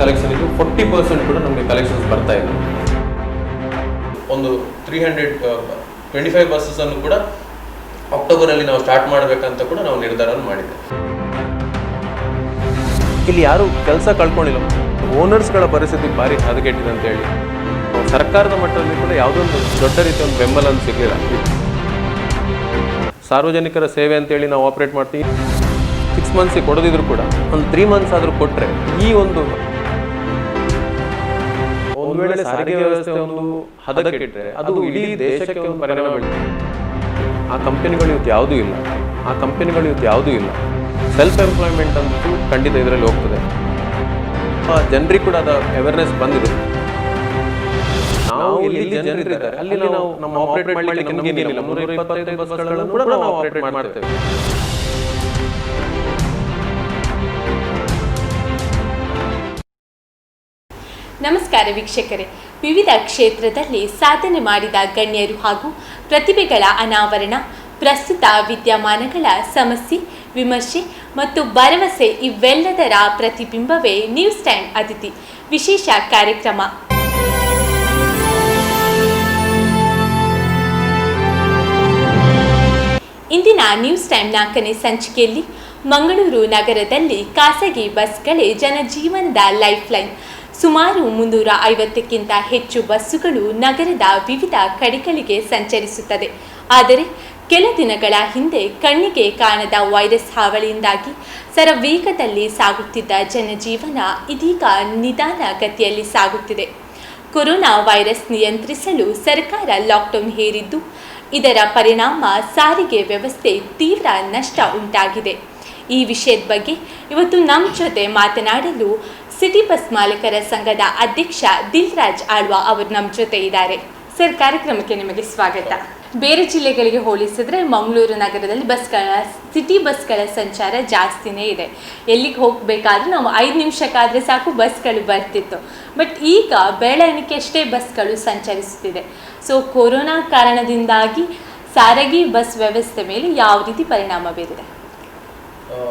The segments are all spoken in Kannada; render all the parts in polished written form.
ಕಲೆಕ್ಷನ್ ಇದು 40% ಕೂಡ ನಮಗೆ ಕಲೆಕ್ಷನ್ಸ್ ಬರ್ತಾ ಇಲ್ಲ. ಒಂದು 325 ಬಸ್ಸಸ್ ಅನ್ನು ಕೂಡ ಅಕ್ಟೋಬರಲ್ಲಿ ನಾವು ಸ್ಟಾರ್ಟ್ ಮಾಡಬೇಕಂತ ಕೂಡ ನಾವು ನಿರ್ಧಾರವನ್ನು ಮಾಡಿದ್ದೇವೆ. ಇಲ್ಲಿ ಯಾರು ಕೆಲಸ ಕಳ್ಕೊಂಡಿಲ್ಲ, ಓನರ್ಸ್ಗಳ ಪರಿಸ್ಥಿತಿ ಭಾರಿ ಹದಗೆಟ್ಟಿದೆ ಅಂತ ಹೇಳಿ ಸರ್ಕಾರದ ಮಟ್ಟದಲ್ಲಿ ಕೂಡ ಯಾವುದೊಂದು ದೊಡ್ಡ ರೀತಿಯ ಒಂದು ಬೆಂಬಲ ಅಂತ ಸಿಗಲಿಲ್ಲ. ಸಾರ್ವಜನಿಕರ ಸೇವೆ ಅಂತೇಳಿ ನಾವು ಆಪರೇಟ್ ಮಾಡ್ತೀವಿ. 6 ಮಂತ್ಸಿಗೆ ಕೊಡೋದಿದ್ರು ಕೂಡ ಒಂದು 3 ಮಂತ್ಸ್ ಆದರೂ ಕೊಟ್ಟರೆ ಈ ಒಂದು ವೇಳೆ ಸಾರಿಗೆ ವ್ಯವಸ್ಥೆ ಒಂದು ಹದಗೆಟ್ಟರೆ ಅದು ಇಡೀ ದೇಶಕ್ಕೆ ಒಂದು ಪರಿಣಾಮ ಬೀಳುತ್ತೆ. ಆ ಕಂಪನಿಗಳು ಇವತ್ತು ಯಾವುದೂ ಇಲ್ಲ. ಸೆಲ್ಫ್ ಎಂಪ್ಲಾಯ್ಮೆಂಟ್ ಅಂತೂ ಖಂಡಿತ ಇದರಲ್ಲಿ ಹೋಗ್ತದೆ. ಜನರಿಗೆ ಕೂಡ ಅದು ಅವೇರ್ನೆಸ್ ಬಂದಿದೆ. ನಾವು ಎಲ್ಲಿ ಜನರಿದ್ದಾರೆ ಅಲ್ಲಿ ನಾವು ನಮ್ಮ ಆಪರೇಟ್ ಮಾಡಲಿಕ್ಕೆ ನಮಗೇನಿಲ್ಲ, 325 ಬಸ್ಗಳನ್ನು ಕೂಡ ನಾವು ಆಪರೇಟ್ ಮಾಡ್ತೇವೆ. ನಮಸ್ಕಾರ ವೀಕ್ಷಕರೇ, ವಿವಿಧ ಕ್ಷೇತ್ರದಲ್ಲಿ ಸಾಧನೆ ಮಾಡಿದ ಗಣ್ಯರು ಹಾಗೂ ಪ್ರತಿಭೆಗಳ ಅನಾವರಣ, ಪ್ರಸ್ತುತ ವಿದ್ಯಮಾನಗಳ ಸಮಸ್ಯೆ, ವಿಮರ್ಶೆ ಮತ್ತು ಭರವಸೆ ಇವೆಲ್ಲದರ ಪ್ರತಿಬಿಂಬವೇ ನ್ಯೂಸ್ ಟೈಮ್ ಅತಿಥಿ ವಿಶೇಷ ಕಾರ್ಯಕ್ರಮ. ಇಂದಿನ ನ್ಯೂಸ್ ಟೈಮ್ 4ನೇ ಸಂಚಿಕೆಯಲ್ಲಿ ಮಂಗಳೂರು ನಗರದಲ್ಲಿ ಖಾಸಗಿ ಬಸ್ಗಳೇ ಜನಜೀವನದ ಲೈಫ್ ಲೈನ್. ಸುಮಾರು 350ಕ್ಕಿಂತ ಹೆಚ್ಚು ಬಸ್ಸುಗಳು ನಗರದ ವಿವಿಧ ಕಡೆಗಳಿಗೆ ಸಂಚರಿಸುತ್ತದೆ. ಆದರೆ ಕೆಲ ದಿನಗಳ ಹಿಂದೆ ಕಣ್ಣಿಗೆ ಕಾಣದ ವೈರಸ್ ಹಾವಳಿಯಿಂದಾಗಿ ಸರವೇಗದಲ್ಲಿ ಸಾಗುತ್ತಿದ್ದ ಜನಜೀವನ ಇದೀಗ ನಿಧಾನ ಗತಿಯಲ್ಲಿ ಸಾಗುತ್ತಿದೆ. ಕೊರೋನಾ ವೈರಸ್ ನಿಯಂತ್ರಿಸಲು ಸರ್ಕಾರ ಲಾಕ್ಡೌನ್ ಹೇರಿದ್ದು, ಇದರ ಪರಿಣಾಮ ಸಾರಿಗೆ ವ್ಯವಸ್ಥೆ ತೀವ್ರ ನಷ್ಟ ಉಂಟಾಗಿದೆ. ಈ ವಿಷಯದ ಬಗ್ಗೆ ಇವತ್ತು ನಮ್ಮ ಜೊತೆ ಮಾತನಾಡಲು ಸಿಟಿ ಬಸ್ ಮಾಲೀಕರ ಸಂಘದ ಅಧ್ಯಕ್ಷ ದಿಲ್ರಾಜ್ ಆಳ್ವಾ ಅವರು ನಮ್ಮ ಜೊತೆ ಇದ್ದಾರೆ. ಸರ್, ಕಾರ್ಯಕ್ರಮಕ್ಕೆ ನಿಮಗೆ ಸ್ವಾಗತ. ಬೇರೆ ಜಿಲ್ಲೆಗಳಿಗೆ ಹೋಲಿಸಿದ್ರೆ ಮಂಗಳೂರು ನಗರದಲ್ಲಿ ಸಿಟಿ ಬಸ್ಗಳ ಸಂಚಾರ ಜಾಸ್ತಿನೇ ಇದೆ. ಎಲ್ಲಿಗೆ ಹೋಗಬೇಕಾದ್ರೂ ನಾವು 5 ನಿಮಿಷಕ್ಕಾದರೆ ಸಾಕು ಬಸ್ಗಳು ಬರ್ತಿತ್ತು. ಬಟ್ ಈಗ ಬೆಳವಣಿಗೆ ಅಷ್ಟೇ ಬಸ್ಗಳು ಸಂಚರಿಸುತ್ತಿದೆ. ಸೊ ಕೊರೋನಾ ಕಾರಣದಿಂದಾಗಿ ಸಾರಿಗೆ ಬಸ್ ವ್ಯವಸ್ಥೆ ಮೇಲೆ ಯಾವ ರೀತಿ ಪರಿಣಾಮ ಬೀರಿದೆ?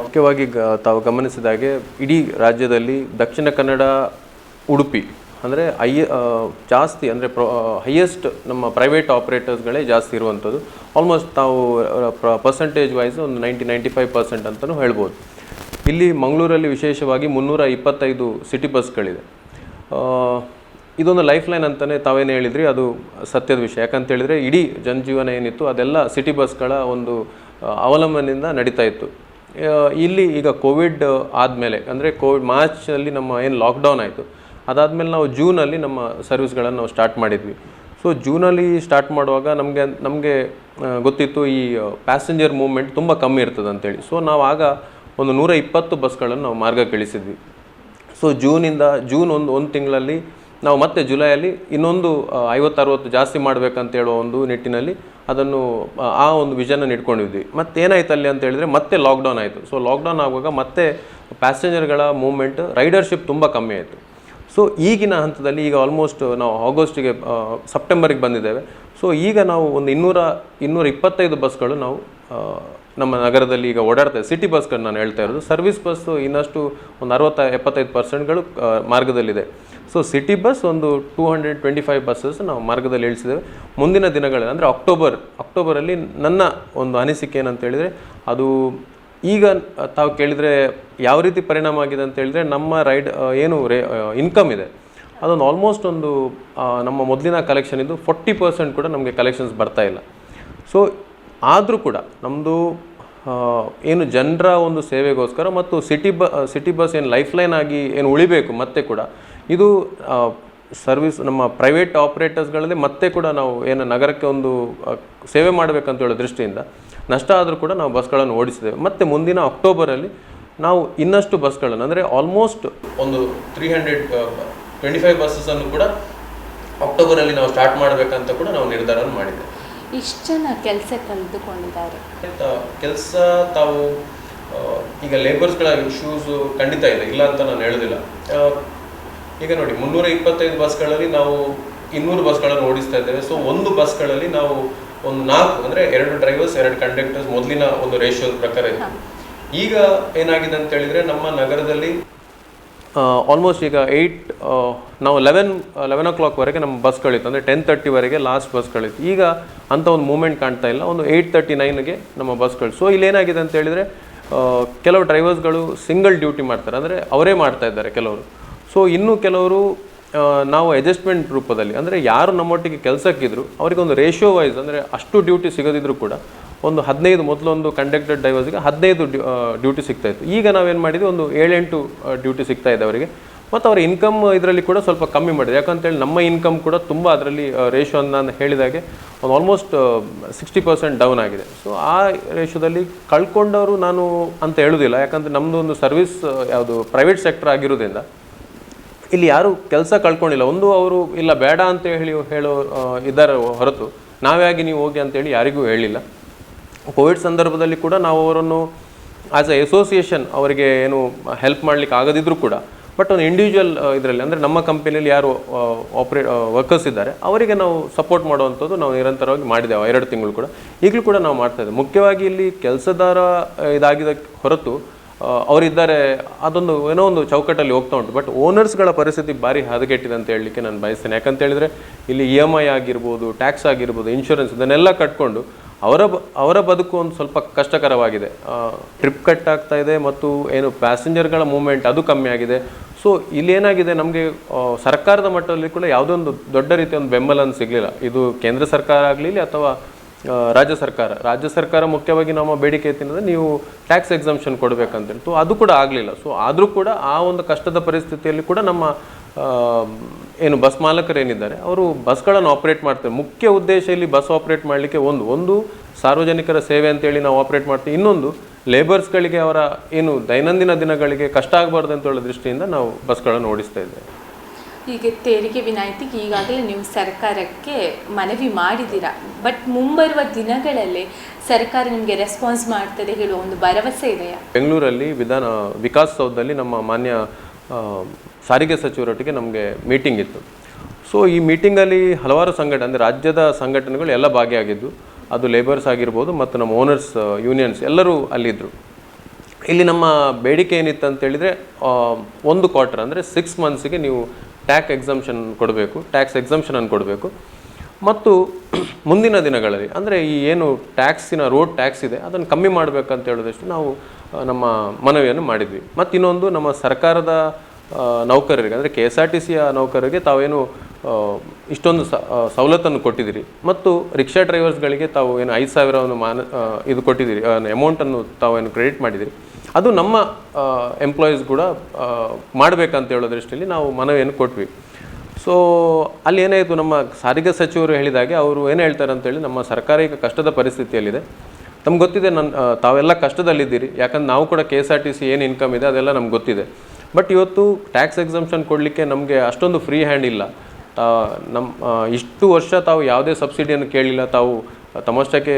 ಮುಖ್ಯವಾಗಿ ತಾವು ಗಮನಿಸಿದಾಗೆ ಇಡೀ ರಾಜ್ಯದಲ್ಲಿ ದಕ್ಷಿಣ ಕನ್ನಡ, ಉಡುಪಿ ಅಂದರೆ ಜಾಸ್ತಿ ಅಂದರೆ ಹೈಯೆಸ್ಟ್ ನಮ್ಮ ಪ್ರೈವೇಟ್ ಆಪ್ರೇಟರ್ಸ್ಗಳೇ ಜಾಸ್ತಿ ಇರುವಂಥದ್ದು. ಆಲ್ಮೋಸ್ಟ್ ತಾವು ಪರ್ಸೆಂಟೇಜ್ ವೈಸ್ ಒಂದು 90-95% ಅಂತಲೂ ಹೇಳ್ಬೋದು. ಇಲ್ಲಿ ಮಂಗಳೂರಲ್ಲಿ ವಿಶೇಷವಾಗಿ 325 ಸಿಟಿ ಬಸ್ಗಳಿದೆ. ಇದೊಂದು ಲೈಫ್ ಲೈನ್ ಅಂತಲೇ ತಾವೇನು ಹೇಳಿದ್ರಿ, ಅದು ಸತ್ಯದ ವಿಷಯ. ಯಾಕಂತ ಹೇಳಿದರೆ ಇಡೀ ಜನಜೀವನ ಏನಿತ್ತು ಅದೆಲ್ಲ ಸಿಟಿ ಬಸ್ಗಳ ಒಂದು ಅವಲಂಬನೆಯಿಂದ ನಡೀತಾ ಇತ್ತು. ಇಲ್ಲಿ ಈಗ ಕೋವಿಡ್ ಆದಮೇಲೆ ಅಂದರೆ ಮಾರ್ಚಲ್ಲಿ ನಮ್ಮ ಏನು ಲಾಕ್ಡೌನ್ ಆಯಿತು, ಅದಾದಮೇಲೆ ನಾವು ಜೂನಲ್ಲಿ ನಮ್ಮ ಸರ್ವಿಸ್ಗಳನ್ನು ನಾವು ಸ್ಟಾರ್ಟ್ ಮಾಡಿದ್ವಿ. ಸೊ ಜೂನಲ್ಲಿ ಸ್ಟಾರ್ಟ್ ಮಾಡುವಾಗ ನಮಗೆ ಗೊತ್ತಿತ್ತು ಈ ಪ್ಯಾಸೆಂಜರ್ ಮೂವ್ಮೆಂಟ್ ತುಂಬ ಕಮ್ಮಿ ಇರ್ತದೆ ಅಂತೇಳಿ. ಸೊ ನಾವು ಆಗ ಒಂದು 120 ಬಸ್ಗಳನ್ನು ನಾವು ಮಾರ್ಗಕ್ಕೆ ಇಳಿಸಿದ್ವಿ. ಸೊ ಜೂನ್ ಒಂದು ತಿಂಗಳಲ್ಲಿ ನಾವು ಮತ್ತೆ ಜುಲೈಯಲ್ಲಿ ಇನ್ನೊಂದು 50-60 ಜಾಸ್ತಿ ಮಾಡಬೇಕಂತ ಹೇಳೋ ಒಂದು ನಿಟ್ಟಿನಲ್ಲಿ ಅದನ್ನು ಆ ಒಂದು ವಿಷನ್ನ ಇಟ್ಕೊಂಡಿದ್ವಿ. ಮತ್ತೇನಾಯ್ತು ಅಲ್ಲಿ ಅಂತ ಹೇಳಿದರೆ ಮತ್ತೆ ಲಾಕ್ಡೌನ್ ಆಯಿತು. ಸೊ ಲಾಕ್ಡೌನ್ ಆಗುವಾಗ ಮತ್ತೆ ಪ್ಯಾಸೆಂಜರ್ಗಳ ಮೂವ್ಮೆಂಟ್, ರೈಡರ್ಶಿಪ್ ತುಂಬ ಕಮ್ಮಿ ಆಯಿತು. ಸೊ ಈಗಿನ ಹಂತದಲ್ಲಿ ಈಗ ಆಲ್ಮೋಸ್ಟ್ ನಾವು ಸೆಪ್ಟೆಂಬರಿಗೆ ಬಂದಿದ್ದೇವೆ. ಸೊ ಈಗ ನಾವು ಒಂದು 225 ಬಸ್ಗಳು ನಾವು ನಮ್ಮ ನಗರದಲ್ಲಿ ಈಗ ಓಡಾಡ್ತೇವೆ. ಸಿಟಿ ಬಸ್ಗಳು ನಾನು ಹೇಳ್ತಾ ಇರೋದು. ಸರ್ವಿಸ್ ಬಸ್ಸು ಇನ್ನಷ್ಟು ಒಂದು 60-75%ಗಳು ಮಾರ್ಗದಲ್ಲಿದೆ. ಸೊ ಸಿಟಿ ಬಸ್ ಒಂದು 225 ಬಸ್ಸಸ್ ನಾವು ಮಾರ್ಗದಲ್ಲಿ ಇಳಿಸಿದ್ದೇವೆ. ಮುಂದಿನ ದಿನಗಳಲ್ಲಿ ಅಂದರೆ ಅಕ್ಟೋಬರಲ್ಲಿ ನನ್ನ ಒಂದು ಅನಿಸಿಕೆ ಏನಂತ ಹೇಳಿದರೆ, ಅದು ಈಗ ತಾವು ಕೇಳಿದರೆ ಯಾವ ರೀತಿ ಪರಿಣಾಮ ಆಗಿದೆ ಅಂತ ಹೇಳಿದರೆ, ನಮ್ಮ ಇನ್ಕಮ್ ಇದೆ ಅದೊಂದು ಆಲ್ಮೋಸ್ಟ್ ಒಂದು ನಮ್ಮ ಮೊದಲಿನ ಕಲೆಕ್ಷನ್ ಇದು 40% ಕೂಡ ನಮಗೆ ಕಲೆಕ್ಷನ್ಸ್ ಬರ್ತಾ ಇಲ್ಲ. ಸೊ ಆದರೂ ಕೂಡ ನಮ್ಮದು ಏನು ಜನರ ಒಂದು ಸೇವೆಗೋಸ್ಕರ ಮತ್ತು ಸಿಟಿ ಬಸ್ ಏನು ಲೈಫ್ ಲೈನ್ ಆಗಿ ಏನು ಉಳಿಬೇಕು, ಮತ್ತೆ ಕೂಡ ಇದು ಸರ್ವಿಸ್ ನಮ್ಮ ಪ್ರೈವೇಟ್ ಆಪ್ರೇಟರ್ಸ್ಗಳಲ್ಲಿ ಮತ್ತೆ ಕೂಡ ನಾವು ಏನು ನಗರಕ್ಕೆ ಒಂದು ಸೇವೆ ಮಾಡಬೇಕಂತ ಹೇಳೋ ದೃಷ್ಟಿಯಿಂದ ನಷ್ಟ ಆದರೂ ಕೂಡ ನಾವು ಬಸ್ಗಳನ್ನು ಓಡಿಸಿದ್ದೇವೆ. ಮತ್ತು ಮುಂದಿನ ಅಕ್ಟೋಬರಲ್ಲಿ ನಾವು ಇನ್ನಷ್ಟು ಬಸ್ಗಳನ್ನು ಅಂದರೆ ಆಲ್ಮೋಸ್ಟ್ ಒಂದು 325 ಬಸ್ಸನ್ನು ಕೂಡ ಅಕ್ಟೋಬರಲ್ಲಿ ನಾವು ಸ್ಟಾರ್ಟ್ ಮಾಡಬೇಕಂತ ಕೂಡ ನಾವು ನಿರ್ಧಾರವನ್ನು ಮಾಡಿದ್ದೇವೆ. ಇಷ್ಟು ಜನ ಕೆಲಸ ಕಳೆದುಕೊಂಡಿದ್ದಾರೆ. ಕೆಲಸ ತಾವು ಈಗ ಲೇಬರ್ಸ್ಗಳ ಇಶ್ಯೂಸು ಖಂಡಿತ ಇದೆ, ಇಲ್ಲ ಅಂತ ನಾನು ಹೇಳೋದಿಲ್ಲ. ಈಗ ನೋಡಿ 325 ಬಸ್ಗಳಲ್ಲಿ ನಾವು 200 ಬಸ್ಗಳನ್ನು ಓಡಿಸ್ತಾ ಇದ್ದೇವೆ. ಸೊ ಒಂದು ಬಸ್ಗಳಲ್ಲಿ ನಾವು ಒಂದು 4 ಅಂದರೆ 2 ಡ್ರೈವರ್ಸ್ 2 ಕಂಡಕ್ಟರ್ಸ್ ಮೊದಲಿನ ಒಂದು ರೇಷಿಯೋದ ಪ್ರಕಾರ ಇದೆ. ಈಗ ಏನಾಗಿದೆ ಅಂತ ಹೇಳಿದರೆ ನಮ್ಮ ನಗರದಲ್ಲಿ ಆಲ್ಮೋಸ್ಟ್ ಈಗ 8 ನಾವು 11 ಓ ಕ್ಲಾಕ್ವರೆಗೆ ನಮ್ಮ ಬಸ್ಗಳಿತ್ತು, ಅಂದರೆ 10:30ವರೆಗೆ ಲಾಸ್ಟ್ ಬಸ್ಗಳಿತ್ತು. ಈಗ ಅಂಥ ಒಂದು ಮೂಮೆಂಟ್ ಕಾಣ್ತಾ ಇಲ್ಲ. ಒಂದು 8:39ಗೆ ನಮ್ಮ ಬಸ್ಗಳು. ಸೊ ಇಲ್ಲೇನಾಗಿದೆ ಅಂತ ಹೇಳಿದರೆ ಕೆಲವು ಡ್ರೈವರ್ಸ್ಗಳು ಸಿಂಗಲ್ ಡ್ಯೂಟಿ ಮಾಡ್ತಾರೆ, ಅಂದರೆ ಅವರೇ ಮಾಡ್ತಾ ಇದ್ದಾರೆ ಕೆಲವರು. ಸೊ ಇನ್ನೂ ಕೆಲವರು ನಾವು ಅಡ್ಜಸ್ಟ್ಮೆಂಟ್ ರೂಪದಲ್ಲಿ, ಅಂದರೆ ಯಾರು ನಮ್ಮೊಟ್ಟಿಗೆ ಕೆಲಸಕ್ಕಿದ್ರು ಅವರಿಗೆ ಒಂದು ರೇಷಿಯೋ ವೈಸ್, ಅಂದರೆ ಅಷ್ಟು ಡ್ಯೂಟಿ ಸಿಗದಿದ್ರು ಕೂಡ ಒಂದು 15 ಮೊದಲೊಂದು ಕಂಡಕ್ಟರ್ ಡ್ರೈವರ್ಸ್ಗೆ 15 ಡ್ಯೂಟಿ ಸಿಗ್ತಾಯಿತ್ತು. ಈಗ ನಾವೇನು ಮಾಡಿದ್ವಿ, ಒಂದು 7-8 ಡ್ಯೂಟಿ ಸಿಗ್ತಾ ಇದೆ ಅವರಿಗೆ. ಮತ್ತು ಅವರ ಇನ್ಕಮ್ ಇದರಲ್ಲಿ ಕೂಡ ಸ್ವಲ್ಪ ಕಮ್ಮಿ ಮಾಡಿದೆ. ಯಾಕಂತೇಳಿ ನಮ್ಮ ಇನ್ಕಮ್ ಕೂಡ ತುಂಬ ಅದರಲ್ಲಿ ರೇಷಿಯೋ ನಾನು ಹೇಳಿದಾಗೆ ಒಂದು ಆಲ್ಮೋಸ್ಟ್ 60% ಡೌನ್ ಆಗಿದೆ. ಸೊ ಆ ರೇಷಿಯೋದಲ್ಲಿ ಕಳ್ಕೊಂಡವರು ನಾನು ಅಂತ ಹೇಳೋದಿಲ್ಲ, ಯಾಕಂದರೆ ನಮ್ಮದು ಒಂದು ಸರ್ವಿಸ್ ಯಾವುದು ಪ್ರೈವೇಟ್ ಸೆಕ್ಟರ್ ಆಗಿರೋದ್ರಿಂದ ಇಲ್ಲಿ ಯಾರೂ ಕೆಲಸ ಕಳ್ಕೊಂಡಿಲ್ಲ. ಒಂದು ಅವರು ಇಲ್ಲ ಬೇಡ ಅಂತ ಹೇಳೋ ಇದ್ದಾರೆ ಹೊರತು ನಾವ್ಯಾಗಿ ನೀವು ಹೋಗಿ ಅಂತೇಳಿ ಯಾರಿಗೂ ಹೇಳಿಲ್ಲ. ಕೋವಿಡ್ ಸಂದರ್ಭದಲ್ಲಿ ಕೂಡ ನಾವು ಅವರನ್ನು ಆ್ಯಸ್ ಎ ಅಸೋಸಿಯೇಷನ್ ಅವರಿಗೆ ಏನು ಹೆಲ್ಪ್ ಮಾಡಲಿಕ್ಕೆ ಆಗದಿದ್ದರೂ ಕೂಡ, ಬಟ್ ಒಂದು ಇಂಡಿವಿಜುವಲ್ ಇದರಲ್ಲಿ, ಅಂದರೆ ನಮ್ಮ ಕಂಪನಿಯಲ್ಲಿ ಯಾರು ವರ್ಕರ್ಸ್ ಇದ್ದಾರೆ ಅವರಿಗೆ ನಾವು ಸಪೋರ್ಟ್ ಮಾಡುವಂಥದ್ದು ನಾವು ನಿರಂತರವಾಗಿ ಮಾಡಿದ್ದೇವೆ 2 ತಿಂಗಳು ಕೂಡ. ಈಗಲೂ ಕೂಡ ನಾವು ಮಾಡ್ತಾಯಿದ್ದೇವೆ. ಮುಖ್ಯವಾಗಿ ಇಲ್ಲಿ ಕೆಲಸದಾರ ಇದಾಗಿದ ಹೊರತು ಅವರಿದ್ದಾರೆ, ಅದೊಂದು ಏನೋ ಒಂದು ಚೌಕಟ್ಟಲ್ಲಿ ಹೋಗ್ತಾ ಉಂಟು. ಬಟ್ ಓನರ್ಸ್ಗಳ ಪರಿಸ್ಥಿತಿ ಭಾರಿ ಹದಗೆಟ್ಟಿದೆ ಅಂತ ಹೇಳಲಿಕ್ಕೆ ನಾನು ಬಯಸ್ತೇನೆ. ಯಾಕಂತೇಳಿದರೆ ಇಲ್ಲಿ EMI ಆಗಿರ್ಬೋದು, ಟ್ಯಾಕ್ಸ್ ಆಗಿರ್ಬೋದು, ಇನ್ಶೂರೆನ್ಸ್, ಇದನ್ನೆಲ್ಲ ಕಟ್ಕೊಂಡು ಅವರ ಬದುಕು ಒಂದು ಸ್ವಲ್ಪ ಕಷ್ಟಕರವಾಗಿದೆ. ಟ್ರಿಪ್ ಕಟ್ ಆಗ್ತಾ ಇದೆ ಮತ್ತು ಏನು ಪ್ಯಾಸೆಂಜರ್ಗಳ ಮೂವ್ಮೆಂಟ್ ಅದು ಕಮ್ಮಿ ಆಗಿದೆ. ಸೊ ಇಲ್ಲೇನಾಗಿದೆ, ನಮಗೆ ಸರ್ಕಾರದ ಮಟ್ಟದಲ್ಲಿ ಕೂಡ ಯಾವುದೋ ಒಂದು ದೊಡ್ಡ ರೀತಿಯ ಒಂದು ಬೆಂಬಲ ಸಿಗಲಿಲ್ಲ. ಇದು ಕೇಂದ್ರ ಸರ್ಕಾರ ಆಗಲಿ ಅಥವಾ ರಾಜ್ಯ ಸರ್ಕಾರ ಮುಖ್ಯವಾಗಿ ನಮ್ಮ ಬೇಡಿಕೆ ಎತ್ತಿನಂದರೆ ನೀವು ಟ್ಯಾಕ್ಸ್ ಎಕ್ಸಂಪ್ಷನ್ ಕೊಡಬೇಕಂತೇಳಿ. ಸೊ ಅದು ಕೂಡ ಆಗಲಿಲ್ಲ. ಸೊ ಆದರೂ ಕೂಡ ಆ ಒಂದು ಕಷ್ಟದ ಪರಿಸ್ಥಿತಿಯಲ್ಲಿ ಕೂಡ ನಮ್ಮ ಏನು ಬಸ್ ಮಾಲಕರೇನಿದ್ದಾರೆ ಅವರು ಬಸ್ಗಳನ್ನು ಆಪ್ರೇಟ್ ಮಾಡ್ತಾರೆ. ಮುಖ್ಯ ಉದ್ದೇಶ ಇಲ್ಲಿ ಬಸ್ ಆಪ್ರೇಟ್ ಮಾಡಲಿಕ್ಕೆ ಒಂದು ಸಾರ್ವಜನಿಕರ ಸೇವೆ ಅಂತೇಳಿ ನಾವು ಆಪ್ರೇಟ್ ಮಾಡ್ತೀವಿ. ಇನ್ನೊಂದು ಲೇಬರ್ಸ್ಗಳಿಗೆ ಅವರ ಏನು ದೈನಂದಿನ ದಿನಗಳಿಗೆ ಕಷ್ಟ ಆಗಬಾರ್ದು ಅಂತ ಹೇಳೋ ದೃಷ್ಟಿಯಿಂದ ನಾವು ಬಸ್ಗಳನ್ನು ಓಡಿಸ್ತಾ ಇದ್ದೇವೆ. ಈಗ ತೆರಿಗೆ ವಿನಾಯಿತಿಗೆ ಈಗಾಗಲೇ ನೀವು ಸರ್ಕಾರಕ್ಕೆ ಮನವಿ ಮಾಡಿದ್ದೀರಾ, ಬಟ್ ಮುಂಬರುವ ದಿನಗಳಲ್ಲಿ ಸರ್ಕಾರ ನಿಮಗೆ ರೆಸ್ಪಾನ್ಸ್ ಮಾಡ್ತದೆ ಹೇಳುವ ಒಂದು ಭರವಸೆ ಇದೆಯಾ? ಬೆಂಗಳೂರಲ್ಲಿ ವಿಕಾಸ್ ಸೌಧದಲ್ಲಿ ನಮ್ಮ ಮಾನ್ಯ ಸಾರಿಗೆ ಸಚಿವರೊಟ್ಟಿಗೆ ನಮಗೆ ಮೀಟಿಂಗ್ ಇತ್ತು. ಸೊ ಈ ಮೀಟಿಂಗಲ್ಲಿ ಹಲವಾರು ಸಂಘಟನೆ, ಅಂದರೆ ರಾಜ್ಯದ ಸಂಘಟನೆಗಳು ಎಲ್ಲ ಭಾಗಿಯಾಗಿದ್ದು, ಅದು ಲೇಬರ್ಸ್ ಆಗಿರ್ಬೋದು ಮತ್ತು ನಮ್ಮ ಓನರ್ಸ್ ಯೂನಿಯನ್ಸ್ ಎಲ್ಲರೂ ಅಲ್ಲಿದ್ದರು. ಇಲ್ಲಿ ನಮ್ಮ ಬೇಡಿಕೆ ಏನಿತ್ತು ಅಂತೇಳಿದರೆ, ಒಂದು ಕ್ವಾರ್ಟರ್ ಅಂದರೆ 6 ಮಂತ್ಸಿಗೆ ನೀವು ಟ್ಯಾಕ್ಸ್ ಎಕ್ಸಂಪ್ಷನನ್ನು ಕೊಡಬೇಕು. ಮತ್ತು ಮುಂದಿನ ದಿನಗಳಲ್ಲಿ ಅಂದರೆ ಈ ಏನು ರೋಡ್ ಟ್ಯಾಕ್ಸ್ ಇದೆ ಅದನ್ನು ಕಮ್ಮಿ ಮಾಡಬೇಕಂತ ಹೇಳೋದಷ್ಟು ನಾವು ನಮ್ಮ ಮನವಿಯನ್ನು ಮಾಡಿದ್ವಿ. ಮತ್ತು ಇನ್ನೊಂದು, ನಮ್ಮ ಸರ್ಕಾರದ ನೌಕರರಿಗೆ, ಅಂದರೆ KSRTCಯ ನೌಕರರಿಗೆ ತಾವೇನು ಇಷ್ಟೊಂದು ಸವಲತ್ತನ್ನು ಕೊಟ್ಟಿದ್ದೀರಿ, ಮತ್ತು ರಿಕ್ಷಾ ಡ್ರೈವರ್ಸ್ಗಳಿಗೆ ತಾವು ಏನು 5,000 ಇದು ಕೊಟ್ಟಿದ್ದೀರಿ, ಅಮೌಂಟನ್ನು ತಾವೇನು ಕ್ರೆಡಿಟ್ ಮಾಡಿದ್ದೀರಿ, ಅದು ನಮ್ಮ ಎಂಪ್ಲಾಯೀಸ್ ಕೂಡ ಮಾಡಬೇಕಂತ ಹೇಳೋ ದೃಷ್ಟಿಯಲ್ಲಿ ನಾವು ಮನವಿಯನ್ನು ಕೊಟ್ವಿ. ಸೊ ಅಲ್ಲಿ ಏನಾಯಿತು, ನಮ್ಮ ಸಾರಿಗೆ ಸಚಿವರು ಹೇಳಿದಾಗೆ ಅವರು ಏನು ಹೇಳ್ತಾರೆ ಅಂತೇಳಿ, ನಮ್ಮ ಸರ್ಕಾರ ಈಗ ಕಷ್ಟದ ಪರಿಸ್ಥಿತಿಯಲ್ಲಿದೆ, ನಮ್ಗೆ ಗೊತ್ತಿದೆ, ತಾವೆಲ್ಲ ಕಷ್ಟದಲ್ಲಿದ್ದೀರಿ, ಯಾಕಂದ್ರೆ ನಾವು ಕೂಡ KSRTC ಏನು ಇನ್ಕಮ್ ಇದೆ ಅದೆಲ್ಲ ನಮ್ಗೆ ಗೊತ್ತಿದೆ. ಬಟ್ ಇವತ್ತು ಟ್ಯಾಕ್ಸ್ ಎಕ್ಸಂಪ್ಷನ್ ಕೊಡಲಿಕ್ಕೆ ನಮಗೆ ಅಷ್ಟೊಂದು ಫ್ರೀ ಹ್ಯಾಂಡ್ ಇಲ್ಲ. ಇಷ್ಟು ವರ್ಷ ತಾವು ಯಾವುದೇ ಸಬ್ಸಿಡಿಯನ್ನು ಕೇಳಿಲ್ಲ, ತಾವು ತಮ್ಮಷ್ಟಕ್ಕೆ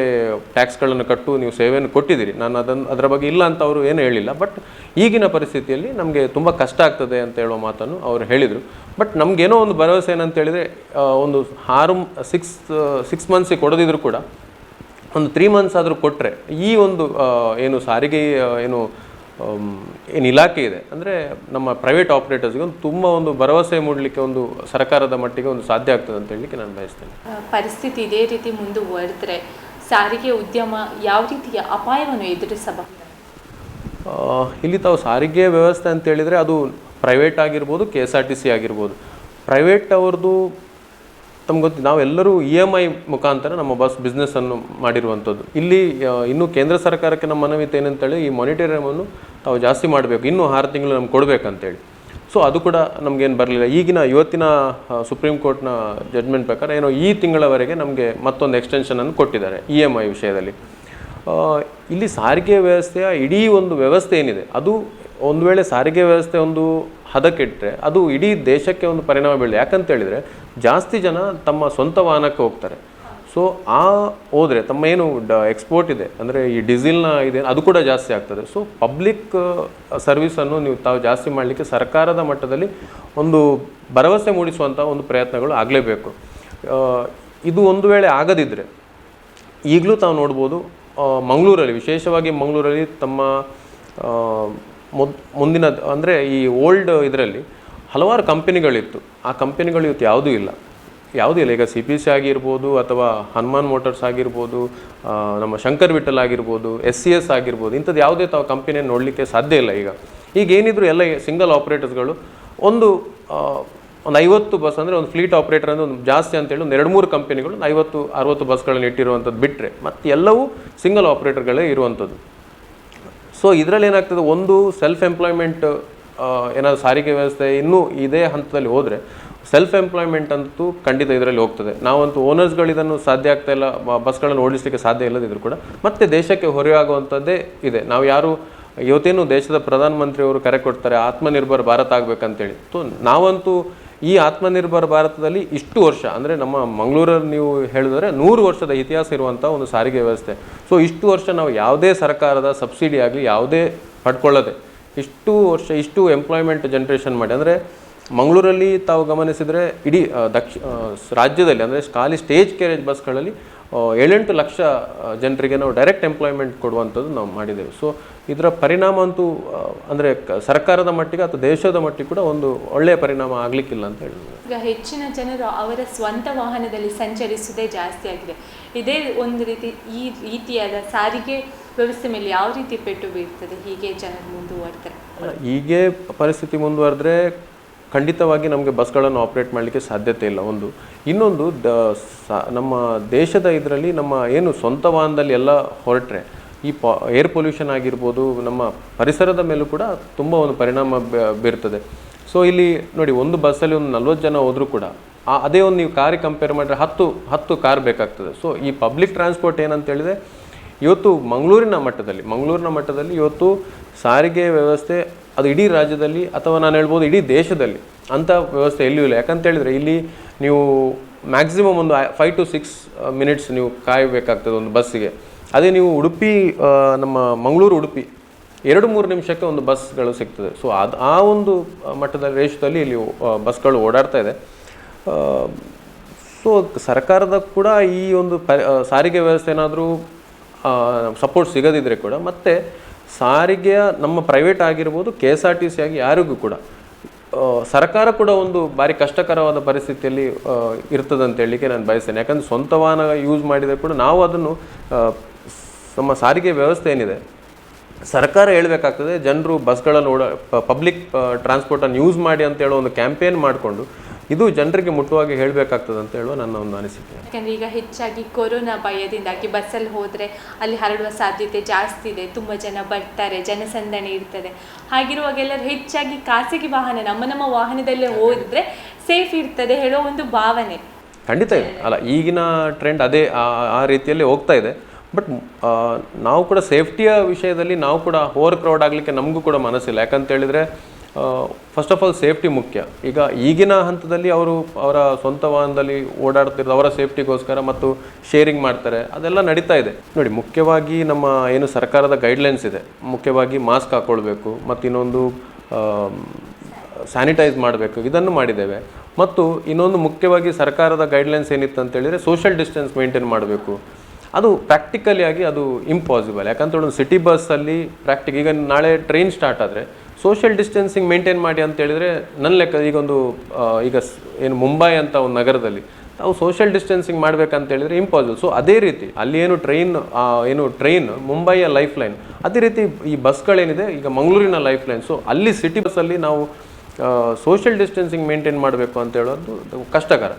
ಟ್ಯಾಕ್ಸ್ಗಳನ್ನು ಕಟ್ಟು ನೀವು ಸೇವೆಯನ್ನು ಕೊಟ್ಟಿದ್ದೀರಿ, ನಾನು ಅದರ ಬಗ್ಗೆ ಇಲ್ಲ ಅಂತ ಅವರು ಏನು ಹೇಳಿಲ್ಲ. ಬಟ್ ಈಗಿನ ಪರಿಸ್ಥಿತಿಯಲ್ಲಿ ನಮಗೆ ತುಂಬ ಕಷ್ಟ ಆಗ್ತದೆ ಅಂತ ಹೇಳೋ ಮಾತನ್ನು ಅವರು ಹೇಳಿದರು. ಬಟ್ ನಮಗೇನೋ ಒಂದು ಭರವಸೆ ಏನಂತ ಹೇಳಿದರೆ, ಒಂದು 6 ಮಂತ್ಸಿಗೆ ಕೊಡೋದಿದ್ರು ಕೂಡ ಒಂದು 3 ಮಂತ್ಸ್ ಆದರೂ ಕೊಟ್ಟರೆ ಈ ಒಂದು ಏನು ಸಾರಿಗೆ ಏನು ಇಲಾಖೆ ಇದೆ, ಅಂದರೆ ನಮ್ಮ ಪ್ರೈವೇಟ್ ಆಪ್ರೇಟರ್ಸ್ಗೆ ತುಂಬ ಒಂದು ಭರವಸೆ ಮೂಡಲಿಕ್ಕೆ ಒಂದು ಸರ್ಕಾರದ ಮಟ್ಟಿಗೆ ಒಂದು ಸಾಧ್ಯ ಆಗ್ತದೆ ಅಂತ ಹೇಳಲಿಕ್ಕೆ ನಾನು ಬಯಸ್ತೇನೆ. ಪರಿಸ್ಥಿತಿ ಇದೇ ರೀತಿ ಮುಂದುವರೆದರೆ ಸಾರಿಗೆ ಉದ್ಯಮ ಯಾವ ರೀತಿಯ ಅಪಾಯವನ್ನು ಎದುರಿಸಬಹುದು? ಇಲ್ಲಿ ತಾವು ಸಾರಿಗೆ ವ್ಯವಸ್ಥೆ ಅಂತ ಹೇಳಿದರೆ ಅದು ಪ್ರೈವೇಟ್ ಆಗಿರ್ಬೋದು, KSRTC ಆಗಿರ್ಬೋದು. ಪ್ರೈವೇಟ್ ಅವ್ರದ್ದು ತಮ್ಗೆ ಗೊತ್ತು, ನಾವೆಲ್ಲರೂ EMI ಮುಖಾಂತರ ನಮ್ಮ ಬಿಸ್ನೆಸ್ಸನ್ನು ಮಾಡಿರುವಂಥದ್ದು. ಇಲ್ಲಿ ಇನ್ನೂ ಕೇಂದ್ರ ಸರ್ಕಾರಕ್ಕೆ ನಮ್ಮ ಮನವಿ ಏನಂತೇಳಿ, ಈ ಮಾನಿಟರಿಯಮನ್ನು ತಾವು ಜಾಸ್ತಿ ಮಾಡಬೇಕು, ಇನ್ನೂ 6 ತಿಂಗಳು ನಮ್ಗೆ ಕೊಡಬೇಕಂತೇಳಿ. ಸೊ ಅದು ಕೂಡ ನಮಗೇನು ಬರಲಿಲ್ಲ. ಇವತ್ತಿನ ಸುಪ್ರೀಂ ಕೋರ್ಟ್ನ ಜಡ್ಜ್ಮೆಂಟ್ ಪ್ರಕಾರ ಏನೋ ಈ ತಿಂಗಳವರೆಗೆ ನಮಗೆ ಮತ್ತೊಂದು ಎಕ್ಸ್ಟೆನ್ಷನನ್ನು ಕೊಟ್ಟಿದ್ದಾರೆ EMI ವಿಷಯದಲ್ಲಿ. ಇಲ್ಲಿ ಸಾರಿಗೆ ವ್ಯವಸ್ಥೆಯ ಇಡೀ ಒಂದು ವ್ಯವಸ್ಥೆ ಏನಿದೆ, ಅದು ಒಂದು ವೇಳೆ ಸಾರಿಗೆ ವ್ಯವಸ್ಥೆ ಒಂದು ಹದಕೆಟ್ಟರೆ ಅದು ಇಡೀ ದೇಶಕ್ಕೆ ಒಂದು ಪರಿಣಾಮ ಬೀಳಿದೆ. ಯಾಕಂತೇಳಿದರೆ ಜಾಸ್ತಿ ಜನ ತಮ್ಮ ಸ್ವಂತ ವಾಹನಕ್ಕೆ ಹೋಗ್ತಾರೆ. ಸೊ ಹೋದರೆ ತಮ್ಮ ಏನು ಎಕ್ಸ್ಪೋರ್ಟ್ ಇದೆ, ಅಂದರೆ ಈ ಡೀಸೆಲ್ನ ಇದೆ, ಅದು ಕೂಡ ಜಾಸ್ತಿ ಆಗ್ತದೆ. ಸೊ ಪಬ್ಲಿಕ್ ಸರ್ವಿಸನ್ನು ತಾವು ಜಾಸ್ತಿ ಮಾಡಲಿಕ್ಕೆ ಸರ್ಕಾರದ ಮಟ್ಟದಲ್ಲಿ ಒಂದು ಭರವಸೆ ಮೂಡಿಸುವಂಥ ಒಂದು ಪ್ರಯತ್ನಗಳು ಆಗಲೇಬೇಕು. ಇದು ಒಂದು ವೇಳೆ ಆಗದಿದ್ದರೆ ಈಗಲೂ ತಾವು ನೋಡ್ಬೋದು, ಮಂಗಳೂರಲ್ಲಿ, ವಿಶೇಷವಾಗಿ ಮಂಗಳೂರಲ್ಲಿ ತಮ್ಮ ಮುಂದಿನ ಅಂದರೆ ಈ ಓಲ್ಡ್ ಇದರಲ್ಲಿ ಹಲವಾರು ಕಂಪನಿಗಳಿತ್ತು. ಆ ಕಂಪನಿಗಳು ಇವತ್ತು ಯಾವುದೂ ಇಲ್ಲ. ಈಗ CPC ಆಗಿರ್ಬೋದು, ಅಥವಾ ಹನುಮಾನ್ ಮೋಟರ್ಸ್ ಆಗಿರ್ಬೋದು, ನಮ್ಮ ಶಂಕರ್ ವಿಠಲ್ ಆಗಿರ್ಬೋದು, SCS ಆಗಿರ್ಬೋದು, ಇಂಥದ್ದು ಯಾವುದೇ ತಾವು ಕಂಪನಿಯನ್ನು ನೋಡಲಿಕ್ಕೆ ಸಾಧ್ಯ ಇಲ್ಲ. ಈಗ ಏನಿದ್ರು ಎಲ್ಲ ಸಿಂಗಲ್ ಆಪ್ರೇಟರ್ಸ್ಗಳು. ಒಂದು 50 ಬಸ್ ಅಂದರೆ ಒಂದು ಫ್ಲೀಟ್ ಆಪ್ರೇಟರ್ ಅಂದರೆ ಒಂದು ಜಾಸ್ತಿ ಅಂತೇಳಿ ಒಂದು 2-3 ಕಂಪನಿಗಳು 50-60 ಬಸ್ಗಳನ್ನು ಇಟ್ಟಿರುವಂಥದ್ದು ಬಿಟ್ಟರೆ ಮತ್ತು ಎಲ್ಲವೂ ಸಿಂಗಲ್ ಆಪ್ರೇಟರ್ಗಳೇ ಇರುವಂಥದ್ದು. ಸೊ ಇದರಲ್ಲಿ ಏನಾಗ್ತದೆ, ಒಂದು ಸೆಲ್ಫ್ ಎಂಪ್ಲಾಯ್ಮೆಂಟ್ ಏನಾದರೂ ಸಾರಿಗೆ ವ್ಯವಸ್ಥೆ ಇನ್ನೂ ಇದೇ ಹಂತದಲ್ಲಿ ಹೋದರೆ ಸೆಲ್ಫ್ ಎಂಪ್ಲಾಯ್ಮೆಂಟ್ ಅಂತೂ ಖಂಡಿತ ಇದರಲ್ಲಿ ಹೋಗ್ತದೆ. ನಾವಂತೂ ಓನರ್ಸ್ಗಳು ಇದನ್ನು ಸಾಧ್ಯ ಆಗ್ತಾ ಇಲ್ಲ, ಬಸ್ಗಳನ್ನು ಓಡಿಸಲಿಕ್ಕೆ ಸಾಧ್ಯ ಇಲ್ಲದಿದ್ರು ಕೂಡ ಮತ್ತೆ ದೇಶಕ್ಕೆ ಹೊರೆಯಾಗುವಂಥದ್ದೇ ಇದೆ. ನಾವು ಯಾರು ಇವತ್ತೇನು ದೇಶದ ಪ್ರಧಾನಮಂತ್ರಿಯವರು ಕರೆ ಕೊಡ್ತಾರೆ ಆತ್ಮನಿರ್ಭರ್ ಭಾರತ ಆಗಬೇಕಂತೇಳಿ. ಸೊ ನಾವಂತೂ ಈ ಆತ್ಮನಿರ್ಭರ್ ಭಾರತದಲ್ಲಿ ಇಷ್ಟು ವರ್ಷ ಅಂದರೆ ನಮ್ಮ ಮಂಗಳೂರಲ್ಲಿ ನೀವು ಹೇಳಿದರೆ 100 ವರ್ಷದ ಇತಿಹಾಸ ಇರುವಂಥ ಒಂದು ಸಾರಿಗೆ ವ್ಯವಸ್ಥೆ. ಸೊ ಇಷ್ಟು ವರ್ಷ ನಾವು ಯಾವುದೇ ಸರ್ಕಾರದ ಸಬ್ಸಿಡಿ ಆಗಲಿ ಯಾವುದೇ ಪಡ್ಕೊಳ್ಳದೆ ಇಷ್ಟು ವರ್ಷ ಇಷ್ಟು ಎಂಪ್ಲಾಯ್ಮೆಂಟ್ ಜನ್ರೇಷನ್ ಮಾಡಿ, ಅಂದರೆ ಮಂಗಳೂರಲ್ಲಿ ತಾವು ಗಮನಿಸಿದರೆ ಇಡೀ ರಾಜ್ಯದಲ್ಲಿ ಅಂದರೆ ಖಾಲಿ ಸ್ಟೇಜ್ ಕ್ಯಾರೇಜ್ ಬಸ್ಗಳಲ್ಲಿ 7-8 ಲಕ್ಷ ಜನರಿಗೆ ನಾವು ಡೈರೆಕ್ಟ್ ಎಂಪ್ಲಾಯ್ಮೆಂಟ್ ಕೊಡುವಂಥದ್ದು ನಾವು ಮಾಡಿದ್ದೇವೆ. ಸೊ ಇದರ ಪರಿಣಾಮ ಅಂತೂ ಅಂದರೆ ಸರ್ಕಾರದ ಮಟ್ಟಿಗೆ ಅಥವಾ ದೇಶದ ಮಟ್ಟಿಗೆ ಕೂಡ ಒಂದು ಒಳ್ಳೆಯ ಪರಿಣಾಮ ಆಗಲಿಕ್ಕಿಲ್ಲ ಅಂತ ಹೇಳಿದ್ರು. ಈಗ ಹೆಚ್ಚಿನ ಜನರು ಅವರ ಸ್ವಂತ ವಾಹನದಲ್ಲಿ ಸಂಚರಿಸುವುದೇ ಜಾಸ್ತಿ ಆಗಿದೆ. ಇದೇ ಒಂದು ಈ ರೀತಿಯಾದ ಸಾರಿಗೆ ವ್ಯವಸ್ಥೆ ಮೇಲೆ ಯಾವ ರೀತಿ ಪೆಟ್ಟು ಬೀರ್ತದೆ ಹೀಗೆ ಜನರು ಮುಂದುವರೆದ್ರೆ? ಹೀಗೆ ಪರಿಸ್ಥಿತಿ ಮುಂದುವರೆದ್ರೆ ಖಂಡಿತವಾಗಿ ನಮಗೆ ಬಸ್ಗಳನ್ನು ಆಪ್ರೇಟ್ ಮಾಡಲಿಕ್ಕೆ ಸಾಧ್ಯತೆ ಇಲ್ಲ. ಇನ್ನೊಂದು ನಮ್ಮ ದೇಶದ ಇದರಲ್ಲಿ ನಮ್ಮ ಏನು ಸ್ವಂತ ವಾಹನದಲ್ಲಿ ಎಲ್ಲ ಹೊರಟ್ರೆ ಈ ಏರ್ ಪೊಲ್ಯೂಷನ್ ಆಗಿರ್ಬೋದು, ನಮ್ಮ ಪರಿಸರದ ಮೇಲೂ ಕೂಡ ತುಂಬ ಒಂದು ಪರಿಣಾಮ ಬೀರ್ತದೆ. ಸೊ ಇಲ್ಲಿ ನೋಡಿ, ಒಂದು ಬಸ್ಸಲ್ಲಿ ಒಂದು 40 ಜನ ಹೋದರೂ ಕೂಡ ಅದೇ ಒಂದು ನೀವು ಕಾರಿಗೆ ಕಂಪೇರ್ ಮಾಡಿದ್ರೆ 10 ಕಾರ್ ಬೇಕಾಗ್ತದೆ. ಸೊ ಈ ಪಬ್ಲಿಕ್ ಟ್ರಾನ್ಸ್ಪೋರ್ಟ್ ಏನಂತ ಹೇಳಿದ್ರೆ ಇವತ್ತು ಮಂಗಳೂರಿನ ಮಟ್ಟದಲ್ಲಿ ಇವತ್ತು ಸಾರಿಗೆ ವ್ಯವಸ್ಥೆ ಅದು ಇಡೀ ರಾಜ್ಯದಲ್ಲಿ ಅಥವಾ ನಾನು ಹೇಳ್ಬೋದು ಇಡೀ ದೇಶದಲ್ಲಿ ಅಂಥ ವ್ಯವಸ್ಥೆ ಎಲ್ಲಿಯೂ ಇಲ್ಲ. ಯಾಕಂತೇಳಿದರೆ ಇಲ್ಲಿ ನೀವು ಮ್ಯಾಕ್ಸಿಮಮ್ ಒಂದು 5 to 6 ಮಿನಿಟ್ಸ್ ನೀವು ಕಾಯಬೇಕಾಗ್ತದೆ ಒಂದು ಬಸ್ಸಿಗೆ. ಅದೇ ನೀವು ನಮ್ಮ ಮಂಗಳೂರು ಉಡುಪಿ 2-3 ನಿಮಿಷಕ್ಕೆ ಒಂದು ಬಸ್ಗಳು ಸಿಗ್ತದೆ. ಸೊ ಆ ಒಂದು ಮಟ್ಟದ ರೇಷದಲ್ಲಿ ಇಲ್ಲಿ ಬಸ್ಗಳು ಓಡಾಡ್ತಾ ಇದೆ. ಸೊ ಸರ್ಕಾರದ ಕೂಡ ಈ ಒಂದು ಸಾರಿಗೆ ವ್ಯವಸ್ಥೆ ಏನಾದರೂ ಸಪೋರ್ಟ್ ಸಿಗದಿದ್ದರೆ ಕೂಡ ಮತ್ತೆ ಸಾರಿಗೆಯ ನಮ್ಮ ಪ್ರೈವೇಟ್ ಆಗಿರ್ಬೋದು KSRTC ಆಗಿ ಯಾರಿಗೂ ಕೂಡ ಸರ್ಕಾರ ಕೂಡ ಒಂದು ಭಾರಿ ಕಷ್ಟಕರವಾದ ಪರಿಸ್ಥಿತಿಯಲ್ಲಿ ಇರ್ತದೆ ಅಂತ ಹೇಳಲಿಕ್ಕೆ ನಾನು ಬಯಸ್ತೇನೆ. ಯಾಕಂದರೆ ಸ್ವಂತ ವಾಹನ ಯೂಸ್ ಮಾಡಿದರೆ ಕೂಡ ನಾವು ಅದನ್ನು ನಮ್ಮ ಸಾರಿಗೆ ವ್ಯವಸ್ಥೆ ಏನಿದೆ ಸರ್ಕಾರ ಹೇಳಬೇಕಾಗ್ತದೆ, ಜನರು ಬಸ್ಗಳನ್ನು ಪಬ್ಲಿಕ್ ಟ್ರಾನ್ಸ್ಪೋರ್ಟನ್ನು ಯೂಸ್ ಮಾಡಿ ಅಂತ ಹೇಳೋ ಒಂದು ಕ್ಯಾಂಪೇನ್ ಮಾಡಿಕೊಂಡು ಇದು ಜನರಿಗೆ ಮುಟ್ಟುವಾಗಿ ಹೇಳಬೇಕಾಗ್ತದೆ ಅಂತ ಹೇಳುವ ನನ್ನ ಒಂದು ಅನಿಸಿಕೆ. ಯಾಕಂದರೆ ಈಗ ಹೆಚ್ಚಾಗಿ ಕೊರೋನಾ ಭಯದಿಂದಾಗಿ ಬಸ್ಸಲ್ಲಿ ಹೋದರೆ ಅಲ್ಲಿ ಹರಡುವ ಸಾಧ್ಯತೆ ಜಾಸ್ತಿ ಇದೆ. ತುಂಬ ಜನ ಬರ್ತಾರೆ, ಜನಸಂದಣಿ ಇರ್ತದೆ. ಹಾಗಿರುವಾಗ ಎಲ್ಲರೂ ಹೆಚ್ಚಾಗಿ ಖಾಸಗಿ ವಾಹನ ನಮ್ಮ ವಾಹನದಲ್ಲೇ ಹೋದರೆ ಸೇಫ್ ಇರ್ತದೆ ಹೇಳೋ ಒಂದು ಭಾವನೆ ಖಂಡಿತ ಇದೆ. ಅಲ್ಲ, ಈಗಿನ ಟ್ರೆಂಡ್ ಅದೇ ಆ ರೀತಿಯಲ್ಲಿ ಹೋಗ್ತಾ ಇದೆ. ಬಟ್ ನಾವು ಕೂಡ ಸೇಫ್ಟಿಯ ವಿಷಯದಲ್ಲಿ ನಾವು ಕೂಡ ಓವರ್ ಕ್ರೌಡ್ ಆಗಲಿಕ್ಕೆ ನಮಗೂ ಕೂಡ ಮನಸ್ಸಿಲ್ಲ. ಯಾಕಂತ ಹೇಳಿದರೆ ಫಸ್ಟ್ ಆಫ್ ಆಲ್ ಸೇಫ್ಟಿ ಮುಖ್ಯ. ಈಗ ಈಗಿನ ಹಂತದಲ್ಲಿ ಅವರ ಸ್ವಂತ ವಾಹನದಲ್ಲಿ ಓಡಾಡ್ತಿರೋದು ಅವರ ಸೇಫ್ಟಿಗೋಸ್ಕರ ಮತ್ತು ಶೇರಿಂಗ್ ಮಾಡ್ತಾರೆ, ಅದೆಲ್ಲ ನಡೀತಾ ಇದೆ. ನೋಡಿ, ಮುಖ್ಯವಾಗಿ ನಮ್ಮ ಏನು ಸರ್ಕಾರದ ಗೈಡ್ಲೈನ್ಸ್ ಇದೆ, ಮುಖ್ಯವಾಗಿ ಮಾಸ್ಕ್ ಹಾಕ್ಕೊಳ್ಬೇಕು ಮತ್ತು ಇನ್ನೊಂದು ಸ್ಯಾನಿಟೈಸ್ ಮಾಡಬೇಕು, ಇದನ್ನು ಮಾಡಿದ್ದೇವೆ. ಮತ್ತು ಇನ್ನೊಂದು ಮುಖ್ಯವಾಗಿ ಸರ್ಕಾರದ ಗೈಡ್ಲೈನ್ಸ್ ಏನಿತ್ತು ಅಂತೇಳಿದರೆ ಸೋಷಿಯಲ್ ಡಿಸ್ಟೆನ್ಸ್ ಮೇಂಟೈನ್ ಮಾಡಬೇಕು. ಅದು ಪ್ರಾಕ್ಟಿಕಲಿ ಆಗಿ ಅದು ಇಂಪಾಸಿಬಲ್. ಯಾಕಂತೇಳಿ ಒಂದು ಸಿಟಿ ಬಸ್ಸಲ್ಲಿ ಈಗ ನಾಳೆ ಟ್ರೈನ್ ಸ್ಟಾರ್ಟ್ ಆದರೆ ಸೋಷಿಯಲ್ ಡಿಸ್ಟೆನ್ಸಿಂಗ್ ಮೇಂಟೈನ್ ಮಾಡಿ ಅಂತ ಹೇಳಿದರೆ ನನ್ನ ಲೆಕ್ಕ ಈಗ ಏನು ಮುಂಬೈ ಅಂತ ಒಂದು ನಗರದಲ್ಲಿ ನಾವು ಸೋಷಿಯಲ್ ಡಿಸ್ಟೆನ್ಸಿಂಗ್ ಮಾಡಬೇಕಂತ ಹೇಳಿದರೆ ಇಂಪಾಸಿಬಲ್. ಸೊ ಅದೇ ರೀತಿ ಅಲ್ಲಿ ಏನು ಟ್ರೈನ್ ಮುಂಬೈಯ ಲೈಫ್ ಲೈನ್, ಅದೇ ರೀತಿ ಈ ಬಸ್ಗಳೇನಿದೆ ಈಗ ಮಂಗಳೂರಿನ ಲೈಫ್ ಲೈನ್. ಸೊ ಅಲ್ಲಿ ಸಿಟಿ ಬಸ್ಸಲ್ಲಿ ನಾವು ಸೋಷಿಯಲ್ ಡಿಸ್ಟೆನ್ಸಿಂಗ್ ಮೇಂಟೈನ್ ಮಾಡಬೇಕು ಅಂತ ಹೇಳೋದು ಕಷ್ಟಕರ.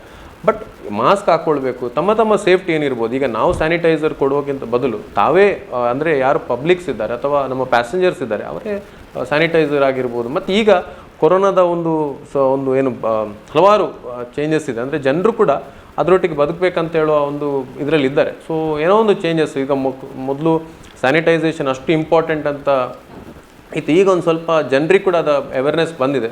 ಬಟ್ ಮಾಸ್ಕ್ ಹಾಕ್ಕೊಳ್ಬೇಕು, ತಮ್ಮ ಸೇಫ್ಟಿ ಏನಿರ್ಬೋದು. ಈಗ ನಾವು ಸ್ಯಾನಿಟೈಸರ್ ಕೊಡೋಕ್ಕಿಂತ ಬದಲು ತಾವೇ ಅಂದರೆ ಯಾರು ಪಬ್ಲಿಕ್ಸ್ ಇದ್ದಾರೆ ಅಥವಾ ನಮ್ಮ ಪ್ಯಾಸೆಂಜರ್ಸ್ ಇದ್ದಾರೆ ಅವರೇ ಸ್ಯಾನಿಟೈಸರ್ ಆಗಿರ್ಬೋದು. ಮತ್ತು ಈಗ ಕೊರೋನಾದ ಒಂದು ಏನು ಹಲವಾರು ಚೇಂಜಸ್ ಇದೆ, ಅಂದರೆ ಜನರು ಕೂಡ ಅದರೊಟ್ಟಿಗೆ ಬದುಕಬೇಕಂತ ಹೇಳೋ ಒಂದು ಇದರಲ್ಲಿ ಇದ್ದಾರೆ. ಸೊ ಏನೋ ಒಂದು ಚೇಂಜಸ್ ಈಗ ಮೊದಲು ಸ್ಯಾನಿಟೈಸೇಷನ್ ಅಷ್ಟು ಇಂಪಾರ್ಟೆಂಟ್ ಅಂತ ಇತ್ತು. ಈಗ ಒಂದು ಸ್ವಲ್ಪ ಜನರಿಗೆ ಕೂಡ ಅದು ಅವೇರ್ನೆಸ್ ಬಂದಿದೆ.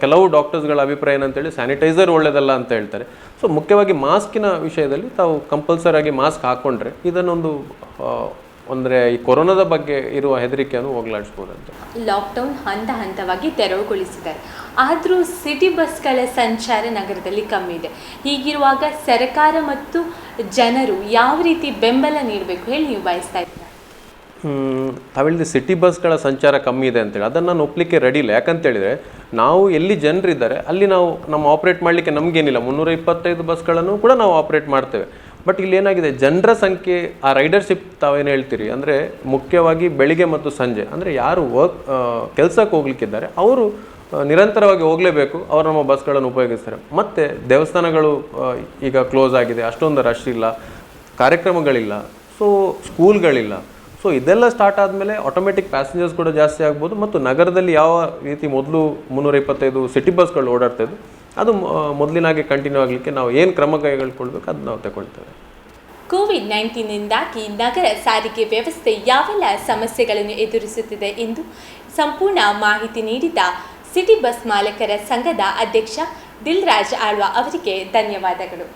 ಕೆಲವು ಡಾಕ್ಟರ್ಸ್ಗಳ ಅಭಿಪ್ರಾಯ ಏನಂತೇಳಿ ಸ್ಯಾನಿಟೈಸರ್ ಒಳ್ಳೆಯದಲ್ಲ ಅಂತ ಹೇಳ್ತಾರೆ. ಸೊ ಮುಖ್ಯವಾಗಿ ಮಾಸ್ಕಿನ ವಿಷಯದಲ್ಲಿ ತಾವು ಕಂಪಲ್ಸರಿಯಾಗಿ ಮಾಸ್ಕ್ ಹಾಕ್ಕೊಂಡ್ರೆ ಇದನ್ನೊಂದು ಅಂದರೆ ಈ ಕೊರೋನಾದ ಬಗ್ಗೆ ಇರುವ ಹೆದರಿಕೆಯನ್ನು ಹೋಗಲಾಡಿಸ್ಬೋದು ಅಂತ. ಲಾಕ್ಡೌನ್ ಹಂತವಾಗಿ ತೆರವುಗೊಳಿಸಿದ್ದಾರೆ, ಆದರೂ ಸಿಟಿ ಬಸ್ಗಳ ಸಂಚಾರ ನಗರದಲ್ಲಿ ಕಮ್ಮಿ ಇದೆ. ಹೀಗಿರುವಾಗ ಸರ್ಕಾರ ಮತ್ತು ಜನರು ಯಾವ ರೀತಿ ಬೆಂಬಲ ನೀಡಬೇಕು ಹೇಳಿ ನೀವು ಬಯಸ್ತಾ ಇದ್ದೀರಾ? ತಾವೇಳಿದ ಸಿಟಿ ಬಸ್ಗಳ ಸಂಚಾರ ಕಮ್ಮಿ ಇದೆ ಅಂತೇಳಿ ಅದನ್ನು ನಾನು ಒಪ್ಪಲಿಕ್ಕೆ ರೆಡಿ ಇಲ್ಲ. ಯಾಕಂತೇಳಿದರೆ ನಾವು ಎಲ್ಲಿ ಜನರಿದ್ದಾರೆ ಅಲ್ಲಿ ನಾವು ನಮ್ಮ ಆಪ್ರೇಟ್ ಮಾಡಲಿಕ್ಕೆ ನಮಗೇನಿಲ್ಲ, 325 ಬಸ್ಗಳನ್ನು ಕೂಡ ನಾವು ಆಪ್ರೇಟ್ ಮಾಡ್ತೇವೆ. ಬಟ್ ಇಲ್ಲಿ ಏನಾಗಿದೆ, ಜನರ ಸಂಖ್ಯೆ, ಆ ರೈಡರ್ಶಿಪ್ ತಾವೇನು ಹೇಳ್ತೀರಿ ಅಂದರೆ ಮುಖ್ಯವಾಗಿ ಬೆಳಿಗ್ಗೆ ಮತ್ತು ಸಂಜೆ, ಅಂದರೆ ಯಾರು ಕೆಲಸಕ್ಕೆ ಹೋಗ್ಲಿಕ್ಕಿದ್ದಾರೆ ಅವರು ನಿರಂತರವಾಗಿ ಹೋಗಲೇಬೇಕು, ಅವರು ನಮ್ಮ ಬಸ್ಗಳನ್ನು ಉಪಯೋಗಿಸ್ತಾರೆ. ಮತ್ತು ದೇವಸ್ಥಾನಗಳು ಈಗ ಕ್ಲೋಸ್ ಆಗಿದೆ, ಅಷ್ಟೊಂದು ರಶ್ ಇಲ್ಲ, ಕಾರ್ಯಕ್ರಮಗಳಿಲ್ಲ, ಸೊ ಸ್ಕೂಲ್ಗಳಿಲ್ಲ. ಸೊ ಇದೆಲ್ಲ ಸ್ಟಾರ್ಟ್ ಆದಮೇಲೆ ಆಟೋಮೆಟಿಕ್ ಪ್ಯಾಸೆಂಜರ್ಸ್ ಕೂಡ ಜಾಸ್ತಿ ಆಗ್ಬೋದು. ಮತ್ತು ನಗರದಲ್ಲಿ ಯಾವ ರೀತಿ ಮೊದಲು 325 ಸಿಟಿ ಬಸ್ಗಳು ಓಡಾಡ್ತಾಯಿದ್ದು ಅದು ಮೊದಲಿನಾಗೆ ಕಂಟಿನ್ಯೂ ಆಗಲಿಕ್ಕೆ ನಾವು ಏನು ಕ್ರಮ ಕೈಗೊಳ್ಕೊಳ್ಬೇಕು ಅದು ನಾವು ತಗೊಳ್ತೇವೆ. ಕೋವಿಡ್-19 ನಗರ ಸಾರಿಗೆ ವ್ಯವಸ್ಥೆ ಯಾವೆಲ್ಲ ಸಮಸ್ಯೆಗಳನ್ನು ಎದುರಿಸುತ್ತಿದೆ ಎಂದು ಸಂಪೂರ್ಣ ಮಾಹಿತಿ ನೀಡಿದ ಸಿಟಿ ಬಸ್ ಮಾಲಕರ ಸಂಘದ ಅಧ್ಯಕ್ಷ ದಿಲ್ರಾಜ್ ಆಳ್ವ ಅವರಿಗೆ ಧನ್ಯವಾದಗಳು.